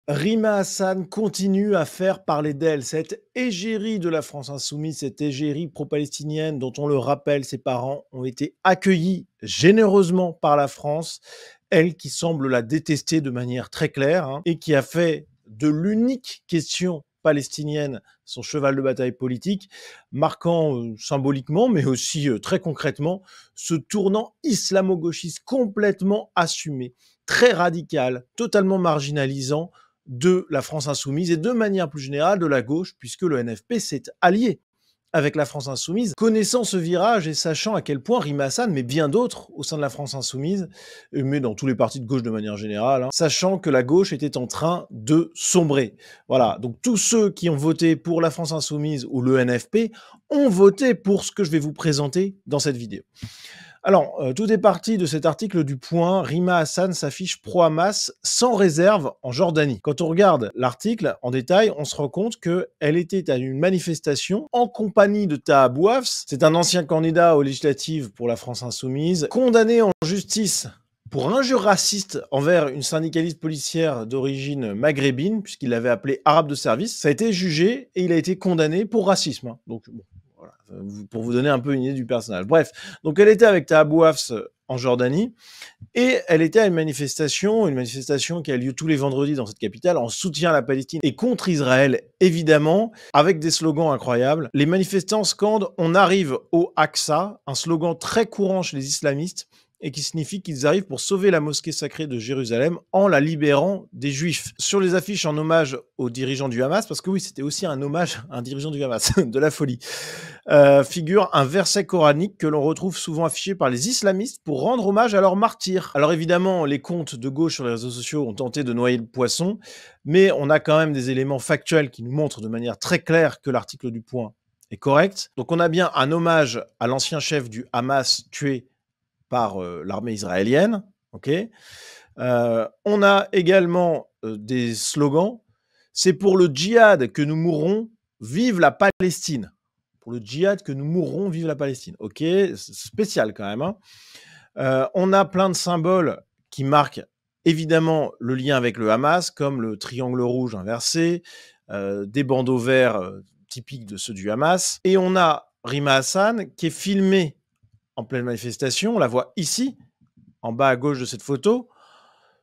Rima Hassan continue à faire parler d'elle. Cette égérie de la France insoumise, cette égérie pro-palestinienne dont on le rappelle, ses parents ont été accueillis généreusement par la France, elle qui semble la détester de manière très claire et qui a fait de l'unique question palestinienne son cheval de bataille politique, marquant symboliquement, mais aussi très concrètement, ce tournant islamo-gauchiste complètement assumé, très radical, totalement marginalisant de la France insoumise et de manière plus générale de la gauche, puisque le NFP s'est allié avec la France insoumise. Connaissant ce virage et sachant à quel point Rima Hassan, mais bien d'autres au sein de la France insoumise, mais dans tous les partis de gauche de manière générale, sachant que la gauche était en train de sombrer. Voilà, donc tous ceux qui ont voté pour la France insoumise ou le NFP ont voté pour ce que je vais vous présenter dans cette vidéo. Alors, tout est parti de cet article du Point. Rima Hassan s'affiche pro-Hamas sans réserve en Jordanie. Quand on regarde l'article en détail, on se rend compte qu'elle était à une manifestation en compagnie de Taha Bouafs. C'est un ancien candidat aux législatives pour la France insoumise, condamné en justice pour injure raciste envers une syndicaliste policière d'origine maghrébine, puisqu'il l'avait appelée arabe de service. Ça a été jugé et il a été condamné pour racisme. Donc, bon. Voilà, pour vous donner un peu une idée du personnage. Bref, donc elle était avec Taha Bouafs en Jordanie et elle était à une manifestation qui a lieu tous les vendredis dans cette capitale en soutien à la Palestine et contre Israël, évidemment, avec des slogans incroyables. Les manifestants scandent « On arrive au Aqsa », un slogan très courant chez les islamistes et qui signifie qu'ils arrivent pour sauver la mosquée sacrée de Jérusalem en la libérant des Juifs. Sur les affiches en hommage aux dirigeants du Hamas, parce que oui, c'était aussi un hommage à un dirigeant du Hamas, de la folie, figure un verset coranique que l'on retrouve souvent affiché par les islamistes pour rendre hommage à leurs martyrs. Alors évidemment, les comptes de gauche sur les réseaux sociaux ont tenté de noyer le poisson, mais on a quand même des éléments factuels qui nous montrent de manière très claire que l'article du Point est correct. Donc on a bien un hommage à l'ancien chef du Hamas tué par l'armée israélienne. Okay, on a également des slogans. C'est pour le djihad que nous mourrons, vive la Palestine. Pour le djihad que nous mourrons, vive la Palestine. Ok, spécial quand même. On a plein de symboles qui marquent évidemment le lien avec le Hamas, comme le triangle rouge inversé, des bandeaux verts typiques de ceux du Hamas. Et on a Rima Hassan qui est filmée en pleine manifestation, on la voit ici, en bas à gauche de cette photo,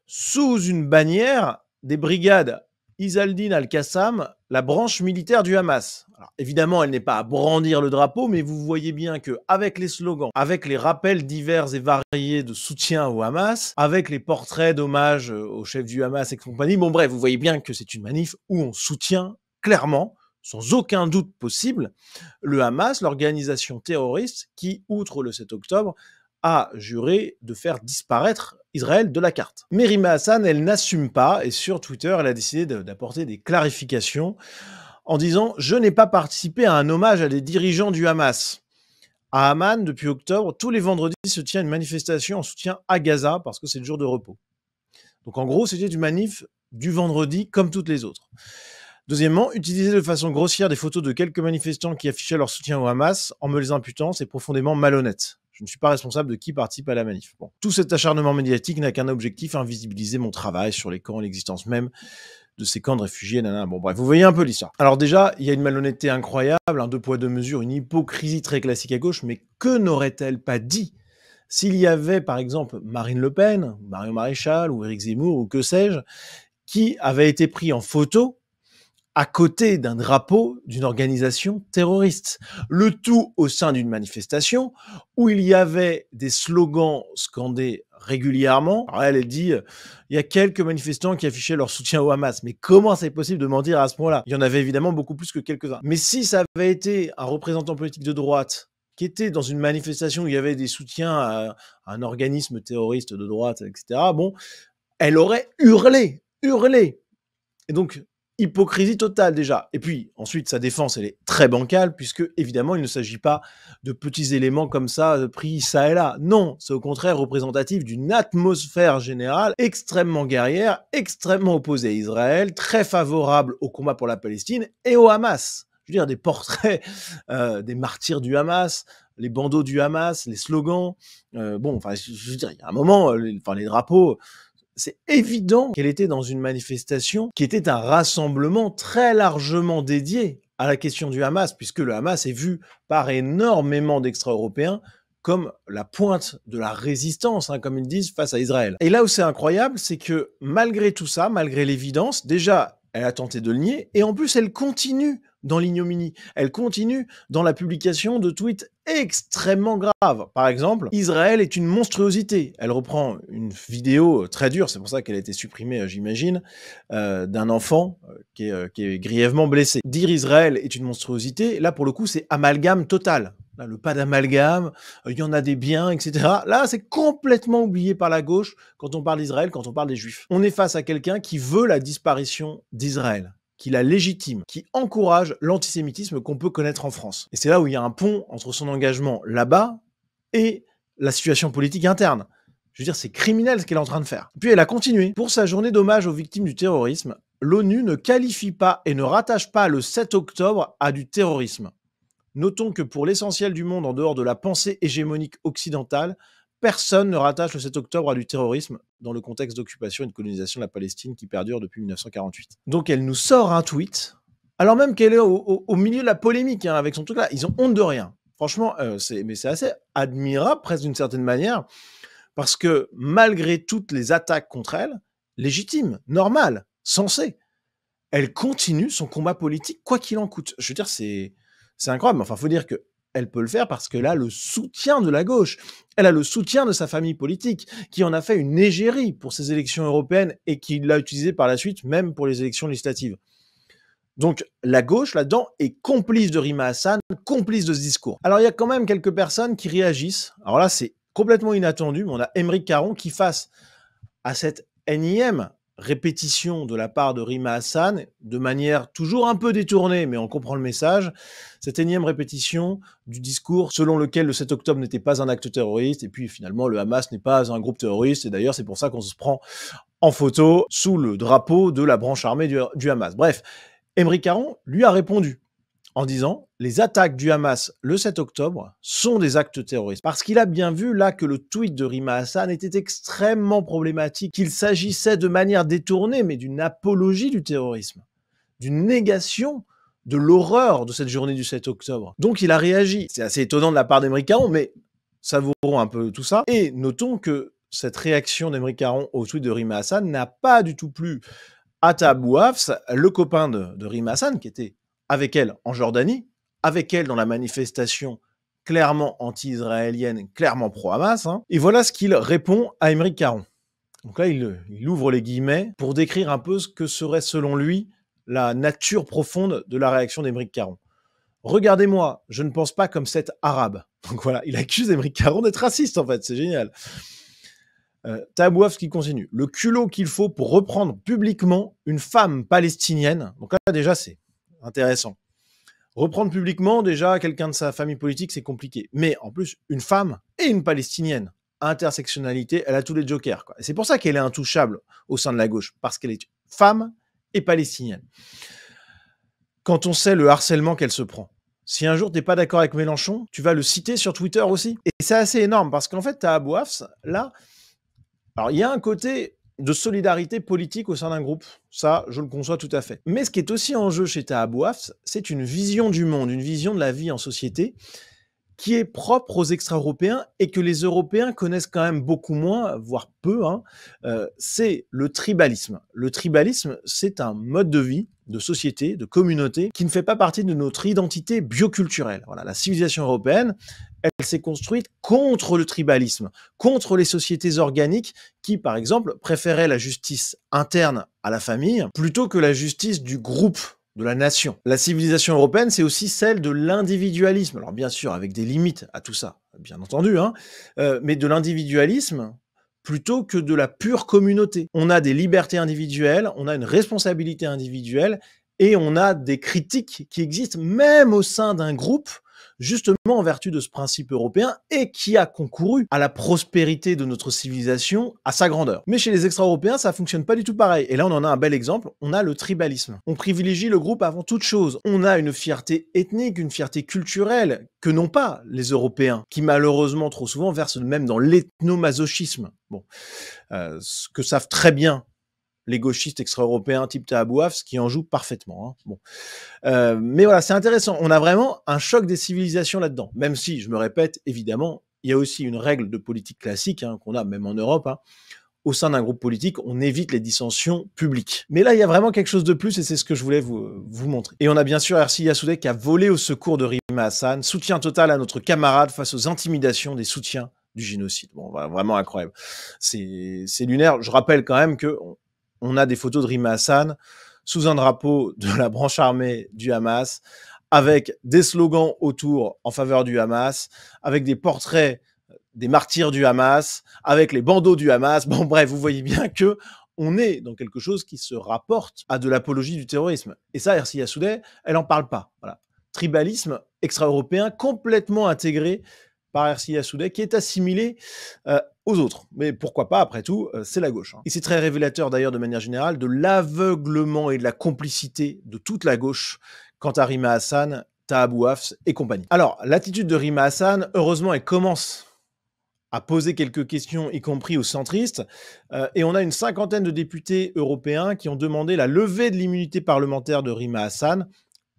sous une bannière des brigades Izz-al-Din al-Qassam, la branche militaire du Hamas. Alors, évidemment, elle n'est pas à brandir le drapeau, mais vous voyez bien qu'avec les slogans, avec les rappels divers et variés de soutien au Hamas, avec les portraits d'hommage au chef du Hamas et compagnie, bon bref, vous voyez bien que c'est une manif où on soutient clairement, sans aucun doute possible, le Hamas, l'organisation terroriste qui, outre le 7 octobre, a juré de faire disparaître Israël de la carte. Mais Rima Hassan, elle n'assume pas, et sur Twitter, elle a décidé d'apporter des clarifications en disant « Je n'ai pas participé à un hommage à des dirigeants du Hamas ». À Amman, depuis octobre, tous les vendredis se tient une manifestation en soutien à Gaza, parce que c'est le jour de repos. Donc en gros, c'était une manif du vendredi comme toutes les autres. Deuxièmement, utiliser de façon grossière des photos de quelques manifestants qui affichaient leur soutien au Hamas en me les imputant, c'est profondément malhonnête. Je ne suis pas responsable de qui participe à la manif. Bon. Tout cet acharnement médiatique n'a qu'un objectif, invisibiliser mon travail sur les camps, l'existence même de ces camps de réfugiés, nanana. Bon bref, vous voyez un peu l'histoire. Alors déjà, il y a une malhonnêteté incroyable, un deux poids deux mesures, une hypocrisie très classique à gauche, mais que n'aurait-elle pas dit s'il y avait par exemple Marine Le Pen, Marion Maréchal ou Éric Zemmour ou que sais-je, qui avait été pris en photo à côté d'un drapeau d'une organisation terroriste. Le tout au sein d'une manifestation où il y avait des slogans scandés régulièrement. Alors elle dit, il y a quelques manifestants qui affichaient leur soutien au Hamas. Mais comment c'est possible de mentir à ce point-là? Il y en avait évidemment beaucoup plus que quelques-uns. Mais si ça avait été un représentant politique de droite qui était dans une manifestation où il y avait des soutiens à un organisme terroriste de droite, etc., bon, elle aurait hurlé. Et donc, hypocrisie totale déjà. Et puis ensuite, sa défense, elle est très bancale puisque évidemment, il ne s'agit pas de petits éléments comme ça pris ça et là. Non, c'est au contraire représentatif d'une atmosphère générale extrêmement guerrière, extrêmement opposée à Israël, très favorable au combat pour la Palestine et au Hamas. Je veux dire, des portraits des martyrs du Hamas, les bandeaux du Hamas, les slogans. Bon, enfin, je veux dire, il y a un moment, les drapeaux c'est évident qu'elle était dans une manifestation qui était un rassemblement très largement dédié à la question du Hamas, puisque le Hamas est vu par énormément d'extra-européens comme la pointe de la résistance, hein, comme ils disent, face à Israël. Et là où c'est incroyable, c'est que malgré tout ça, malgré l'évidence, déjà, elle a tenté de le nier, et en plus, elle continue dans l'ignominie. Elle continue dans la publication de tweets extrêmement graves. Par exemple, Israël est une monstruosité. Elle reprend une vidéo très dure, c'est pour ça qu'elle a été supprimée, j'imagine, d'un enfant qui est grièvement blessé. Dire Israël est une monstruosité, là, pour le coup, c'est amalgame total. Là, le pas d'amalgame, il y en a des biens, etc. Là, c'est complètement oublié par la gauche quand on parle d'Israël, quand on parle des Juifs. On est face à quelqu'un qui veut la disparition d'Israël, qui la légitime, qui encourage l'antisémitisme qu'on peut connaître en France. Et c'est là où il y a un pont entre son engagement là-bas et la situation politique interne. Je veux dire, c'est criminel ce qu'elle est en train de faire. Puis elle a continué. Pour sa journée d'hommage aux victimes du terrorisme, l'ONU ne qualifie pas et ne rattache pas le 7 octobre à du terrorisme. Notons que pour l'essentiel du monde en dehors de la pensée hégémonique occidentale, personne ne rattache le 7 octobre à du terrorisme dans le contexte d'occupation et de colonisation de la Palestine qui perdure depuis 1948. Donc elle nous sort un tweet, alors même qu'elle est au milieu de la polémique, hein, avec son truc là. Ils ont honte de rien. Franchement, c'est assez admirable, presque d'une certaine manière, parce que malgré toutes les attaques contre elle, légitimes, normales, sensées, elle continue son combat politique, quoi qu'il en coûte. Je veux dire, c'est incroyable. Enfin, il faut dire qu'elle peut le faire parce qu'elle a le soutien de la gauche. Elle a le soutien de sa famille politique, qui en a fait une égérie pour ces élections européennes et qui l'a utilisé par la suite, même pour les élections législatives. Donc, la gauche, là-dedans, est complice de Rima Hassan, complice de ce discours. Alors, il y a quand même quelques personnes qui réagissent. Alors là, c'est complètement inattendu, mais on a Aymeric Caron qui, face à cette énième répétition de la part de Rima Hassan, de manière toujours un peu détournée, mais on comprend le message, cette énième répétition du discours selon lequel le 7 octobre n'était pas un acte terroriste, et puis finalement le Hamas n'est pas un groupe terroriste, et d'ailleurs c'est pour ça qu'on se prend en photo sous le drapeau de la branche armée du Hamas. Bref, Aymeric Caron lui a répondu en disant « Les attaques du Hamas le 7 octobre sont des actes terroristes ». Parce qu'il a bien vu là que le tweet de Rima Hassan était extrêmement problématique, qu'il s'agissait de manière détournée, mais d'une apologie du terrorisme, d'une négation de l'horreur de cette journée du 7 octobre. Donc il a réagi. C'est assez étonnant de la part d'Aymeric Caron, mais savourons un peu tout ça. Et notons que cette réaction d'Aymeric Caron au tweet de Rima Hassan n'a pas du tout plu à Taab Ouafs, le copain de Rima Hassan, qui était avec elle en Jordanie, avec elle dans la manifestation clairement anti-israélienne, clairement pro-Hamas. Hein. Et voilà ce qu'il répond à Aymeric Caron. Donc là, il ouvre les guillemets pour décrire un peu ce que serait, selon lui, la nature profonde de la réaction d'Aymeric Caron. Regardez-moi, je ne pense pas comme cet arabe. Donc voilà, il accuse Aymeric Caron d'être raciste, en fait, c'est génial. Taab Ouafs qui continue. Le culot qu'il faut pour reprendre publiquement une femme palestinienne. Donc là, déjà, c'est intéressant. Reprendre publiquement, déjà, quelqu'un de sa famille politique, c'est compliqué. Mais en plus, une femme et une palestinienne. Intersectionnalité, elle a tous les jokers, quoi. Et c'est pour ça qu'elle est intouchable au sein de la gauche, parce qu'elle est femme et palestinienne. Quand on sait le harcèlement qu'elle se prend. Si un jour t'es pas d'accord avec Mélenchon, tu vas le citer sur Twitter aussi. Et c'est assez énorme, parce qu'en fait, Taab Ouafs, là, alors il y a un côté de solidarité politique au sein d'un groupe. Ça, je le conçois tout à fait. Mais ce qui est aussi en jeu chez Taab Ouafs, c'est une vision du monde, une vision de la vie en société qui est propre aux extra-européens et que les Européens connaissent quand même beaucoup moins, voire peu, hein. C'est le tribalisme. Le tribalisme, c'est un mode de vie, de société, de communauté, qui ne fait pas partie de notre identité bioculturelle. Voilà, la civilisation européenne, elle s'est construite contre le tribalisme, contre les sociétés organiques qui, par exemple, préféraient la justice interne à la famille plutôt que la justice du groupe, de la nation. La civilisation européenne, c'est aussi celle de l'individualisme. Alors bien sûr, avec des limites à tout ça, bien entendu, hein, mais de l'individualisme plutôt que de la pure communauté. On a des libertés individuelles, on a une responsabilité individuelle, et on a des critiques qui existent même au sein d'un groupe justement en vertu de ce principe européen et qui a concouru à la prospérité de notre civilisation, à sa grandeur. Mais chez les extra-européens, ça fonctionne pas du tout pareil. Et là, on en a un bel exemple, on a le tribalisme. On privilégie le groupe avant toute chose. On a une fierté ethnique, une fierté culturelle que n'ont pas les Européens, qui malheureusement trop souvent versent même dans l'ethnomasochisme. Bon, ce que savent très bien les gauchistes extra-européens type Tahabouaf, qui en jouent parfaitement. Hein. Bon. Mais voilà, c'est intéressant. On a vraiment un choc des civilisations là-dedans. Même si, je me répète, évidemment, il y a aussi une règle de politique classique hein, qu'on a même en Europe. Hein. Au sein d'un groupe politique, on évite les dissensions publiques. Mais là, il y a vraiment quelque chose de plus et c'est ce que je voulais vous montrer. Et on a bien sûr Ersi Yassoudeh qui a volé au secours de Rima Hassan. Soutien total à notre camarade face aux intimidations des soutiens du génocide. Bon, voilà, vraiment incroyable. C'est lunaire. Je rappelle quand même que on a des photos de Rima Hassan sous un drapeau de la branche armée du Hamas, avec des slogans autour en faveur du Hamas, avec des portraits des martyrs du Hamas, avec les bandeaux du Hamas. Bon, bref, vous voyez bien que on est dans quelque chose qui se rapporte à de l'apologie du terrorisme. Et ça, Ersi Yassoudeh, elle en parle pas. Voilà. Tribalisme extra-européen complètement intégré par Ersi Yassoudeh, qui est assimilé aux autres. Mais pourquoi pas, après tout, c'est la gauche. Hein. Et c'est très révélateur d'ailleurs de manière générale de l'aveuglement et de la complicité de toute la gauche quant à Rima Hassan, Tahabouaf et compagnie. Alors, l'attitude de Rima Hassan, heureusement, elle commence à poser quelques questions, y compris aux centristes, et on a une cinquantaine de députés européens qui ont demandé la levée de l'immunité parlementaire de Rima Hassan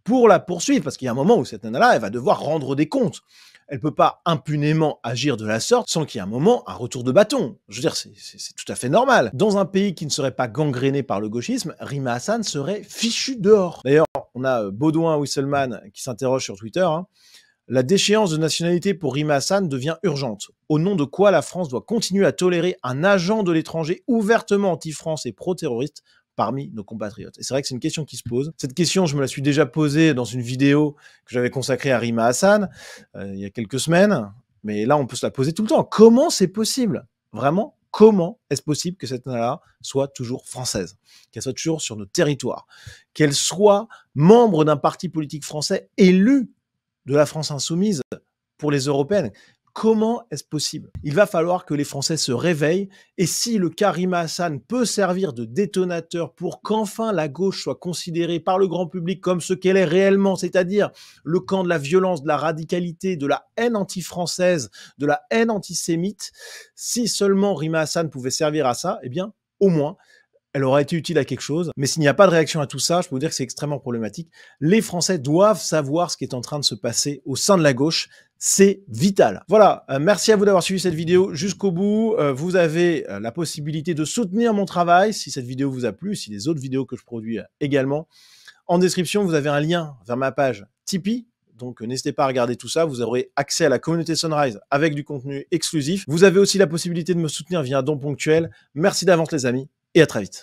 pour la poursuivre, parce qu'il y a un moment où cette nana-là, elle va devoir rendre des comptes. Elle peut pas impunément agir de la sorte sans qu'il y ait un moment un retour de bâton. Je veux dire, c'est tout à fait normal. Dans un pays qui ne serait pas gangréné par le gauchisme, Rima Hassan serait fichu dehors. D'ailleurs, on a Baudouin Wisselman qui s'interroge sur Twitter. Hein. La déchéance de nationalité pour Rima Hassan devient urgente. Au nom de quoi la France doit continuer à tolérer un agent de l'étranger ouvertement anti-France et pro-terroriste parmi nos compatriotes? Et c'est vrai que c'est une question qui se pose. Cette question, je me la suis déjà posée dans une vidéo que j'avais consacrée à Rima Hassan il y a quelques semaines, mais là, on peut se la poser tout le temps. Comment c'est possible? Vraiment, comment est-ce possible que cette nana-là soit toujours française? Qu'elle soit toujours sur notre territoire? Qu'elle soit membre d'un parti politique français élu de la France insoumise pour les européennes? Comment est-ce possible? Il va falloir que les Français se réveillent, et si le cas Rima Hassan peut servir de détonateur pour qu'enfin la gauche soit considérée par le grand public comme ce qu'elle est réellement, c'est-à-dire le camp de la violence, de la radicalité, de la haine anti-française, de la haine antisémite, si seulement Rima Hassan pouvait servir à ça, eh bien, au moins, elle aura été utile à quelque chose. Mais s'il n'y a pas de réaction à tout ça, je peux vous dire que c'est extrêmement problématique. Les Français doivent savoir ce qui est en train de se passer au sein de la gauche. C'est vital. Voilà, merci à vous d'avoir suivi cette vidéo jusqu'au bout. Vous avez la possibilité de soutenir mon travail si cette vidéo vous a plu, si les autres vidéos que je produis également. En description, vous avez un lien vers ma page Tipeee. Donc n'hésitez pas à regarder tout ça, vous aurez accès à la communauté Sunrise avec du contenu exclusif. Vous avez aussi la possibilité de me soutenir via un don ponctuel. Merci d'avance les amis, et à très vite.